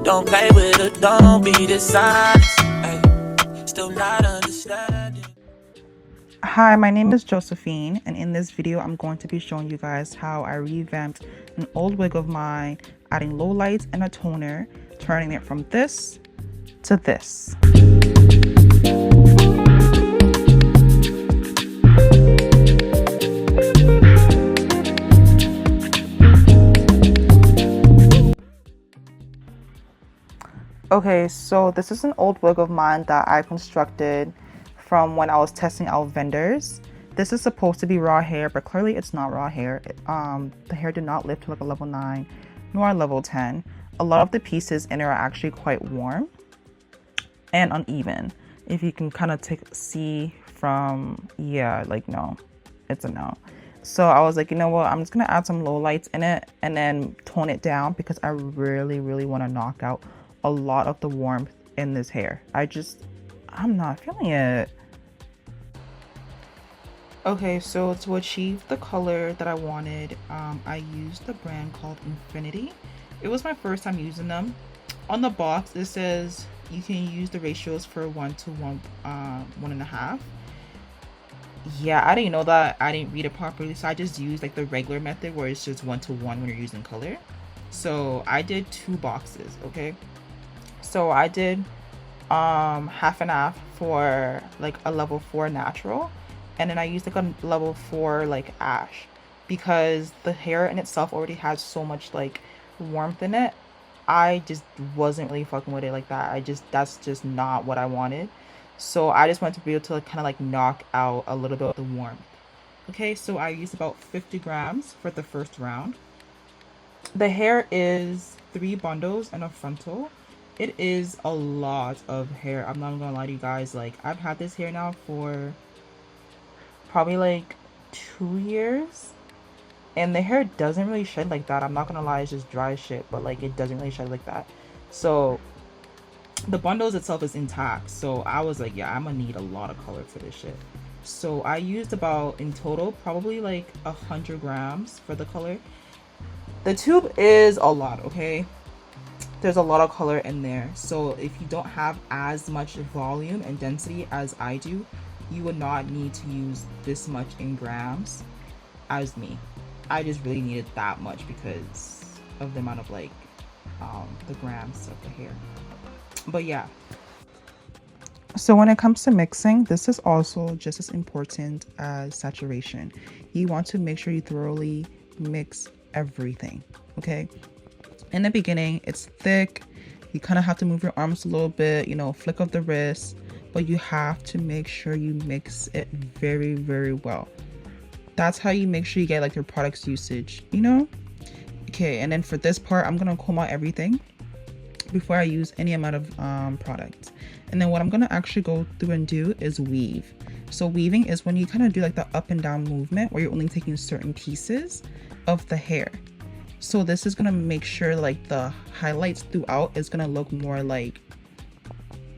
Don't play with it, don't be dishonest. Ay, still not understanding. Hi, my name is Josephine, and in this video I'm going to be showing you guys how I revamped an old wig of mine, adding low lights and a toner, turning it from this to this. Okay, so this is an old wig of mine that I constructed from when I was testing out vendors. This is supposed to be raw hair, but clearly it's not raw hair. The hair did not lift to like a level 9 nor a level 10. A lot of the pieces in it are actually quite warm and uneven. If you can kind of see from, yeah, like no, it's a no. So I was like, you know what, I'm just gonna add some low lights in it and then tone it down because I really want to knock out a lot of the warmth in this hair. I'm not feeling it. Okay, so to achieve the color that I wanted, I used the brand called Infinity. It was my first time using them. On the box, it says you can use the ratios for 1 to 1.5. Yeah, I didn't know that. I didn't read it properly, so I just used like the regular method where it's just 1 to 1 when you're using color. So I did 2 boxes, okay? So I did half and half for like a level 4 natural, and then I used like a level 4 like ash because the hair in itself already has so much like warmth in it. I just wasn't really fucking with it like that. That's just not what I wanted. So I just wanted to be able to like, kind of like knock out a little bit of the warmth. Okay, so I used about 50 grams for the first round. The hair is 3 bundles and a frontal. It is a lot of hair. I'm not gonna lie to you guys. Like, I've had this hair now for probably like 2 years. And the hair doesn't really shed like that. I'm not gonna lie, it's just dry shit. But like, it doesn't really shed like that. So, the bundles itself is intact. So, I was like, yeah, I'm gonna need a lot of color for this shit. So, I used about, in total, probably like 100 grams for the color. The tube is a lot, okay? There's a lot of color in there. So if you don't have as much volume and density as I do, you would not need to use this much in grams as me. I just really needed that much because of the amount of like the grams of the hair. But yeah. So when it comes to mixing, this is also just as important as saturation. You want to make sure you thoroughly mix everything, okay? In the beginning, it's thick. You kind of have to move your arms a little bit, you know, flick of the wrist, but you have to make sure you mix it very well. That's how you make sure you get like your product's usage, you know? Okay, and then for this part, I'm gonna comb out everything before I use any amount of product. And then what I'm gonna actually go through and do is weave. So weaving is when you kind of do like the up and down movement where you're only taking certain pieces of the hair. So this is gonna make sure like the highlights throughout is gonna look more like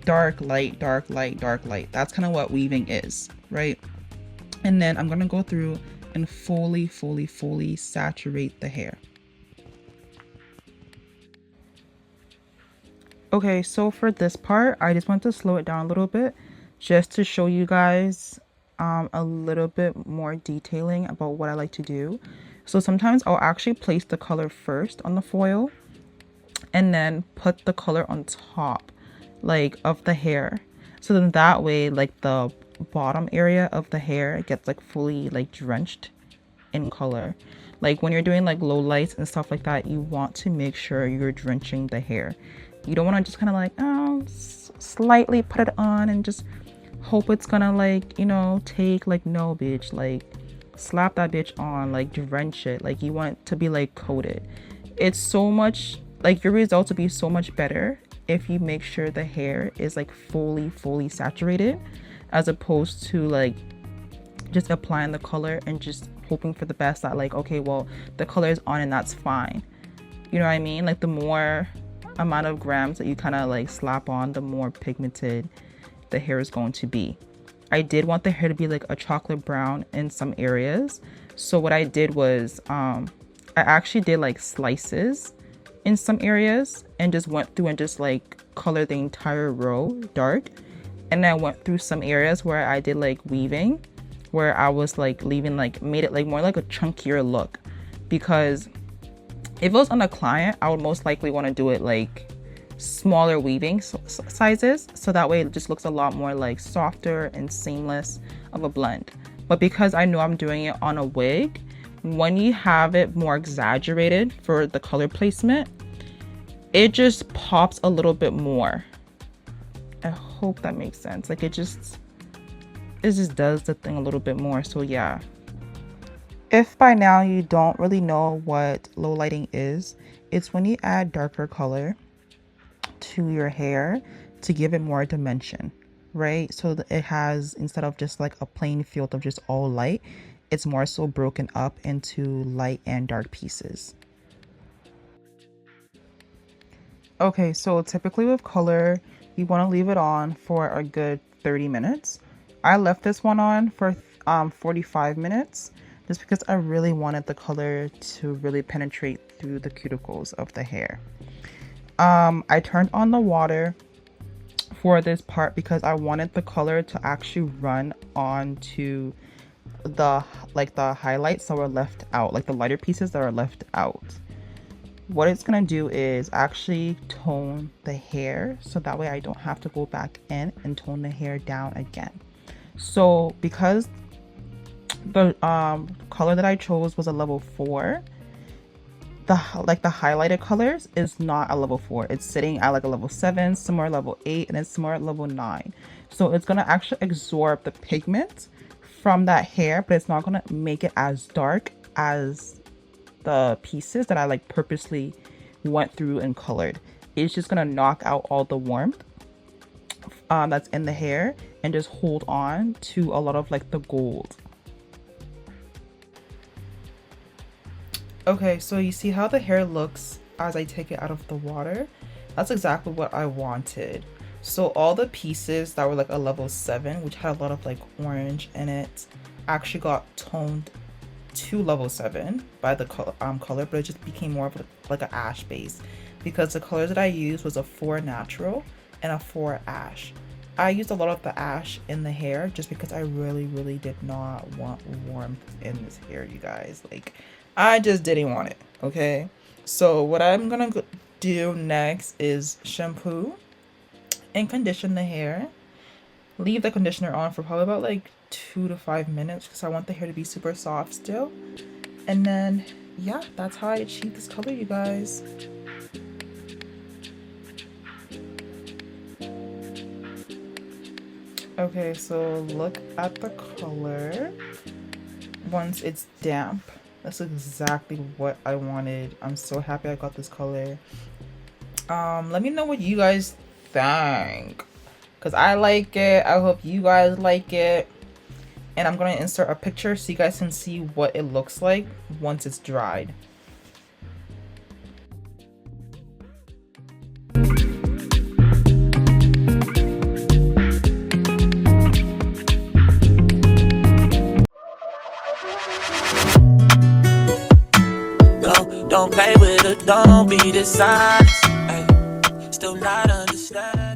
dark light, dark light, dark light. That's kind of what weaving is, right? And then I'm gonna go through and fully saturate the hair. Okay, so for this part, I just want to slow it down a little bit just to show you guys a little bit more detailing about what I like to do. So sometimes I'll actually place the color first on the foil and then put the color on top like of the hair. So then that way like the bottom area of the hair gets like fully like drenched in color. Like when you're doing like low lights and stuff like that, you want to make sure you're drenching the hair. You don't want to just kind of like slightly put it on and just hope it's gonna like, you know, take. Like, no bitch, like slap that bitch on, like drench it. Like you want it to be like coated. It's so much like your results will be so much better if you make sure the hair is like fully saturated, as opposed to like just applying the color and just hoping for the best that like, okay, well the color is on and that's fine. You know what I mean? Like the more amount of grams that you kind of like slap on, the more pigmented the hair is going to be. I did want the hair to be like a chocolate brown in some areas, so what I did was I actually did like slices in some areas and just went through and just like colored the entire row dark. And then I went through some areas where I did like weaving, where I was like leaving like made it like more like a chunkier look, because if it was on a client, I would most likely want to do it like smaller weaving sizes, so that way it just looks a lot more like softer and seamless of a blend. But because I know I'm doing it on a wig, when you have it more exaggerated for the color placement, it just pops a little bit more. I hope that makes sense. Like it just does the thing a little bit more. So yeah, if by now you don't really know what low lighting is, it's when you add darker color to your hair to give it more dimension, right? So that it has, instead of just like a plain field of just all light, it's more so broken up into light and dark pieces. Okay, so typically with color, you want to leave it on for a good 30 minutes. I left this one on for 45 minutes just because I really wanted the color to really penetrate through the cuticles of the hair. I turned on the water for this part because I wanted the color to actually run onto the highlights that were left out, like the lighter pieces that are left out. What it's gonna do is actually tone the hair, so that way I don't have to go back in and tone the hair down again. So because the color that I chose was a level 4, the highlighted colors is not a level 4. It's sitting at like a level 7, somewhere level 8, and it's somewhere at level 9. So it's gonna actually absorb the pigment from that hair, but it's not gonna make it as dark as the pieces that I like purposely went through and colored. It's just gonna knock out all the warmth that's in the hair and just hold on to a lot of like the gold. Okay, so you see how the hair looks as I take it out of the water? That's exactly what I wanted. So all the pieces that were like a level 7, which had a lot of like orange in it, actually got toned to level 7 by the color, but it just became more of like an ash base because the colors that I used was a 4 natural and a 4 ash. I used a lot of the ash in the hair just because I really did not want warmth in this hair, you guys. Like, I just didn't want it, okay? So what I'm gonna do next is shampoo and condition the hair. Leave the conditioner on for probably about like 2 to 5 minutes because I want the hair to be super soft still. And then yeah, that's how I achieve this color, you guys. Okay, so look at the color once it's damp. That's exactly what I wanted. I'm so happy I got this color. Let me know what you guys think, because I like it. I hope you guys like it. And I'm going to insert a picture so you guys can see what it looks like once it's dried. Don't play with it, don't be dishonest. Ay, still not understand.